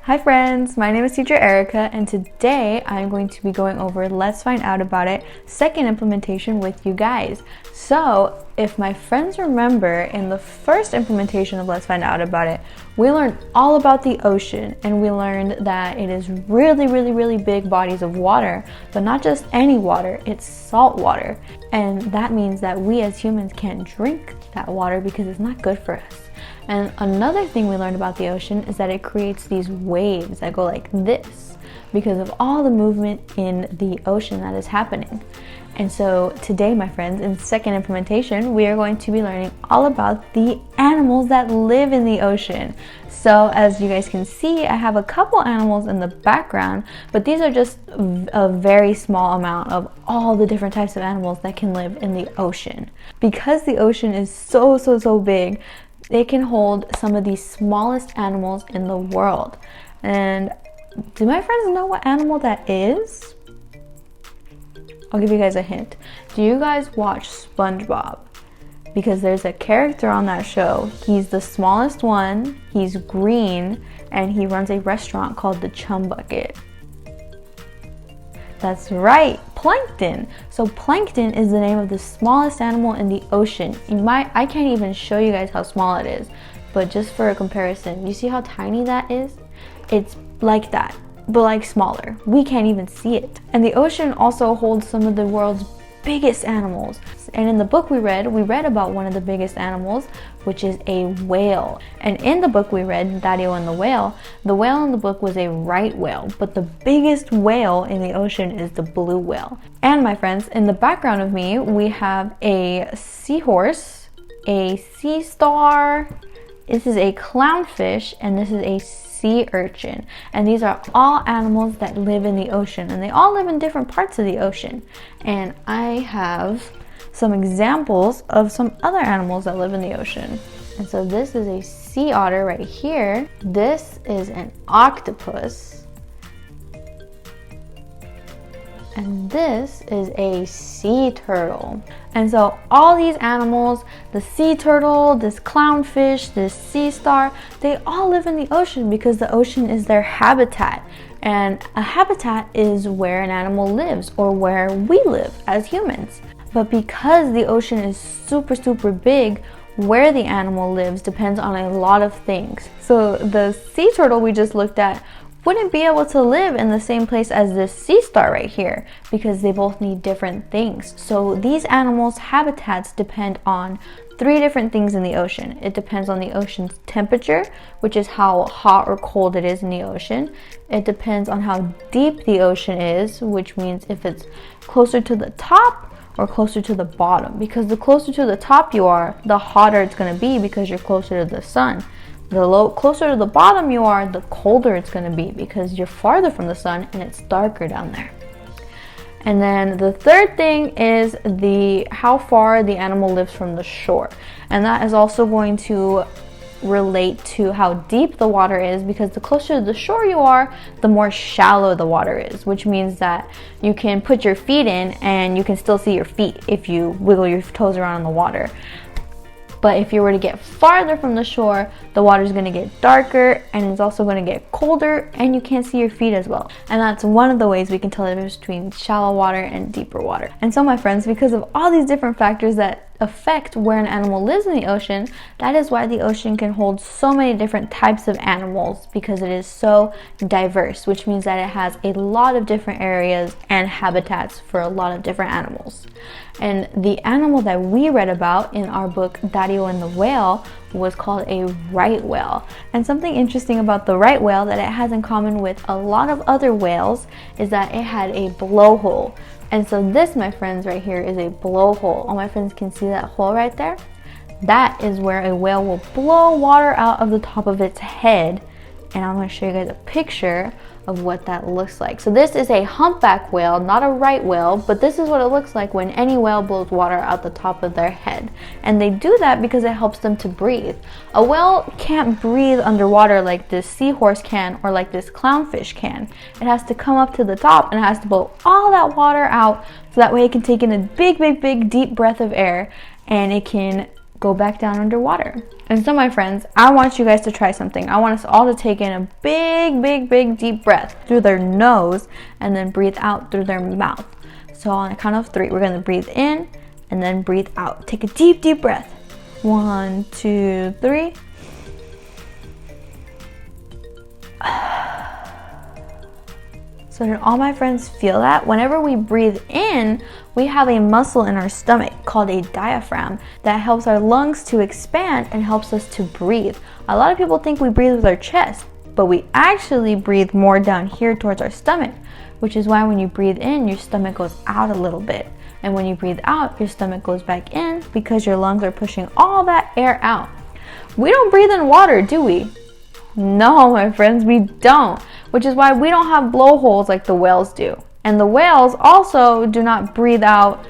Hi friends, my name is Teacher Erica, and today I'm going to be going over Let's Find Out About It second implementation with you guys. So if my friends remember, in the first implementation of Let's Find Out About It, we learned all about the ocean, and we learned that it is really big bodies of water, but not just any water, it's salt water. And that means that we as humans can't drink that water because it's not good for us. And another thing we learned about the ocean is that it creates these waves that go like this because of all the movement in the ocean that is happening. And so today, my friends, in second implementation, we are going to be learning all about the animals that live in the ocean. So as you guys can see, I have a couple animals in the background, but these are just a very small amount of all the different types of animals that can live in the ocean. Because the ocean is so big, it can hold some of the smallest animals in the world. And do my friends know what animal that is? I'll give you guys a hint. Do you guys watch SpongeBob? Because there's a character on that show. He's the smallest one, he's green, and he runs a restaurant called the Chum Bucket. That's right, Plankton. So Plankton is the name of the smallest animal in the ocean. I can't even show you guys how small it is, but just for a comparison, you see how tiny that is? It's like that, but like smaller. We can't even see it. And the ocean also holds some of the world's biggest animals. And in the book we read about one of the biggest animals, which is a whale. And in the book we read, Daddy-O and the whale in the book was a right whale, but the biggest whale in the ocean is the blue whale. And my friends, in the background of me, we have a seahorse, a sea star, this is a clownfish, and this is a sea urchin. And these are all animals that live in the ocean, and they all live in different parts of the ocean. And I have some examples of some other animals that live in the ocean. And so this is a sea otter right here. This is an octopus. And this is a sea turtle. And so all these animals, the sea turtle, this clownfish, this sea star, they all live in the ocean because the ocean is their habitat. And a habitat is where an animal lives, or where we live as humans. But because the ocean is super big, where the animal lives depends on a lot of things. So the sea turtle we just looked at wouldn't be able to live in the same place as this sea star right here because they both need different things. So these animals' habitats depend on three different things in the ocean. It depends on the ocean's temperature, which is how hot or cold it is in the ocean. It depends on how deep the ocean is, which means if it's closer to the top or closer to the bottom, because the closer to the top you are, the hotter it's going to be because you're closer to the sun. The closer to the bottom you are, the colder it's going to be because you're farther from the sun and it's darker down there. And then the third thing is how far the animal lives from the shore. And that is also going to relate to how deep the water is, because the closer to the shore you are, the more shallow the water is, which means that you can put your feet in and you can still see your feet if you wiggle your toes around in the water. But if you were to get farther from the shore, the water is going to get darker, and it's also going to get colder, and you can't see your feet as well. And that's one of the ways we can tell the difference between shallow water and deeper water. And so, my friends, because of all these different factors that affect where an animal lives in the ocean, that is why the ocean can hold so many different types of animals, because it is so diverse, which means that it has a lot of different areas and habitats for a lot of different animals. And the animal that we read about in our book, Daddy-O and the Whale, was called a right whale. And something interesting about the right whale that it has in common with a lot of other whales is that it had a blowhole. And so this, my friends, right here is a blowhole. All my friends can see that hole right there? That is where a whale will blow water out of the top of its head. And I'm going to show you guys a picture of what that looks like. So this is a humpback whale, not a right whale, but this is what it looks like when any whale blows water out the top of their head. And they do that because it helps them to breathe. A whale can't breathe underwater like this seahorse can or like this clownfish can. It has to come up to the top and it has to blow all that water out so that way it can take in a big deep breath of air, and it can go back down underwater. And so my friends, I want you guys to try something. I want us all to take in a big deep breath through their nose and then breathe out through their mouth. So on the count of 3, we're gonna breathe in and then breathe out. Take a deep breath. 1, 2, 3. So did all my friends feel that? Whenever we breathe in, we have a muscle in our stomach called a diaphragm that helps our lungs to expand and helps us to breathe. A lot of people think we breathe with our chest, but we actually breathe more down here towards our stomach, which is why when you breathe in, your stomach goes out a little bit. And when you breathe out, your stomach goes back in because your lungs are pushing all that air out. We don't breathe in water, do we? No, my friends, we don't. Which is why we don't have blowholes like the whales do. And the whales also do not breathe out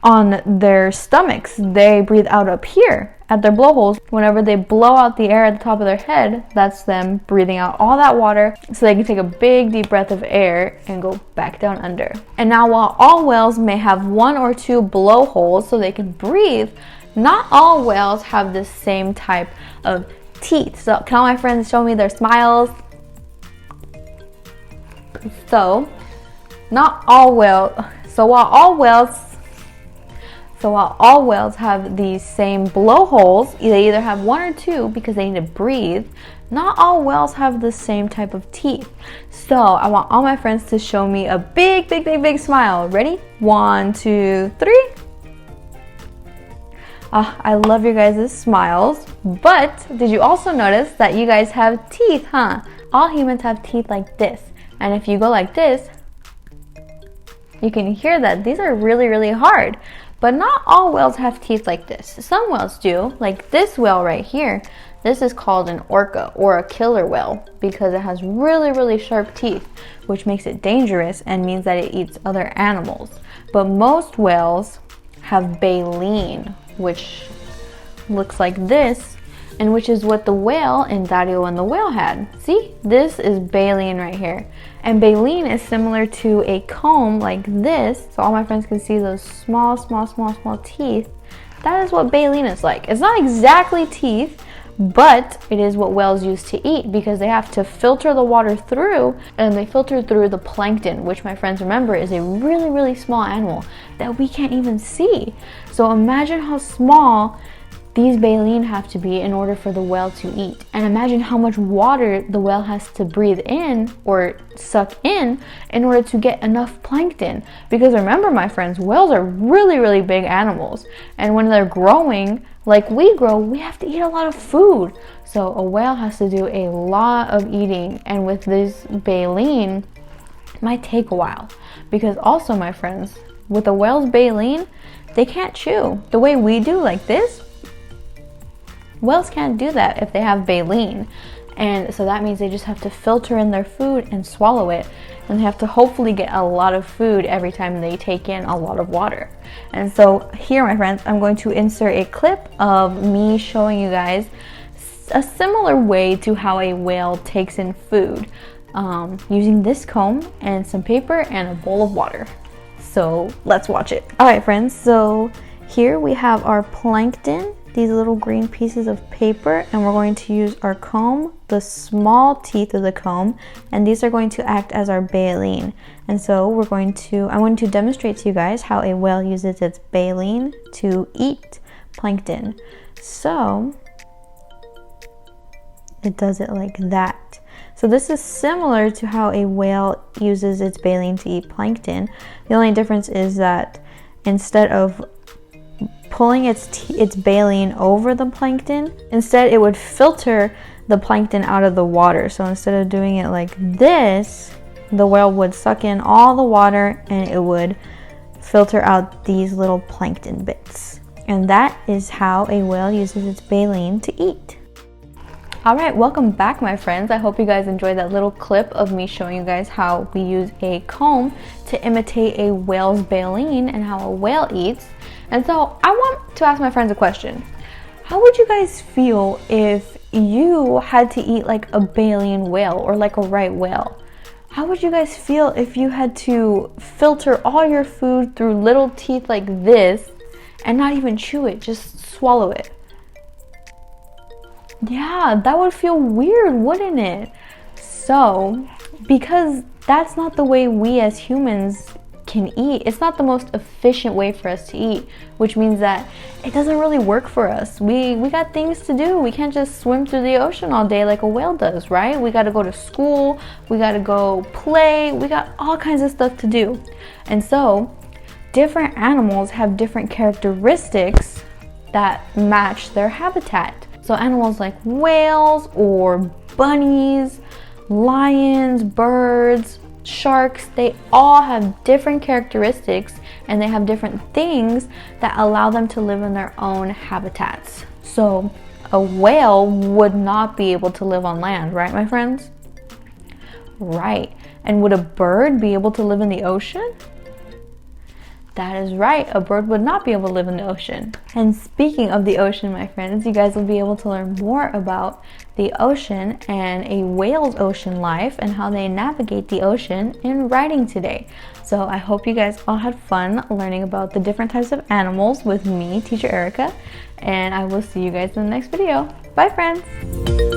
on their stomachs. They breathe out up here at their blowholes. Whenever they blow out the air at the top of their head, that's them breathing out all that water so they can take a big deep breath of air and go back down under. And now while all whales may have 1 or 2 blowholes so they can breathe, not all whales have the same type of teeth. So can all my friends show me their smiles? So while all whales have these same blowholes, they either have 1 or 2 because they need to breathe, not all whales have the same type of teeth. So I want all my friends to show me a big smile. Ready? 1, 2, 3. I love your guys' smiles, but did you also notice that you guys have teeth, huh? All humans have teeth like this. And if you go like this, you can hear that these are really hard. But not all whales have teeth like this. Some whales do, like this whale right here. This is called an orca or a killer whale because it has really sharp teeth, which makes it dangerous and means that it eats other animals. But most whales have baleen, which looks like this, and which is what the whale in Dario and the whale had. See, this is baleen right here. And baleen is similar to a comb like this. So all my friends can see those small teeth. That is what baleen is like. It's not exactly teeth, but it is what whales use to eat because they have to filter the water through, and they filter through the plankton, which my friends remember is a really small animal that we can't even see. So imagine how small these baleen have to be in order for the whale to eat. And imagine how much water the whale has to breathe in or suck in order to get enough plankton. Because remember, my friends, whales are really big animals. And when they're growing, like we grow, we have to eat a lot of food. So a whale has to do a lot of eating. And with this baleen, it might take a while. Because also, my friends, with a whale's baleen, they can't chew. The way we do, like this, whales can't do that if they have baleen. And so that means they just have to filter in their food and swallow it. And they have to hopefully get a lot of food every time they take in a lot of water. And so here, my friends, I'm going to insert a clip of me showing you guys a similar way to how a whale takes in food, using this comb and some paper and a bowl of water. So let's watch it. All right, friends, so here we have our plankton, these little green pieces of paper, and we're going to use our comb, the small teeth of the comb, and these are going to act as our baleen. And so I'm going to demonstrate to you guys how a whale uses its baleen to eat plankton. So it does it like that. So this is similar to how a whale uses its baleen to eat plankton. The only difference is that instead of pulling its baleen over the plankton, instead it would filter the plankton out of the water. So instead of doing it like this, the whale would suck in all the water and it would filter out these little plankton bits. And that is how a whale uses its baleen to eat. Alright, welcome back, my friends. I hope you guys enjoyed that little clip of me showing you guys how we use a comb to imitate a whale's baleen and how a whale eats. And so I want to ask my friends a question. How would you guys feel if you had to eat like a baleen whale or like a right whale? How would you guys feel if you had to filter all your food through little teeth like this and not even chew it, just swallow it. Yeah, that would feel weird, wouldn't it? So, because that's not the way we as humans can eat, it's not the most efficient way for us to eat, which means that it doesn't really work for us. We got things to do. We can't just swim through the ocean all day like a whale does, right? We got to go to school, we got to go play, we got all kinds of stuff to do. And so different animals have different characteristics that match their habitat. So animals like whales or bunnies, lions, birds, sharks, they all have different characteristics and they have different things that allow them to live in their own habitats. So a whale would not be able to live on land, right, my friends? Right. And would a bird be able to live in the ocean? That is right, a bird would not be able to live in the ocean. And speaking of the ocean, my friends, you guys will be able to learn more about the ocean and a whale's ocean life and how they navigate the ocean in writing today. So I hope you guys all had fun learning about the different types of animals with me, Teacher Erica, and I will see you guys in the next video. Bye, friends!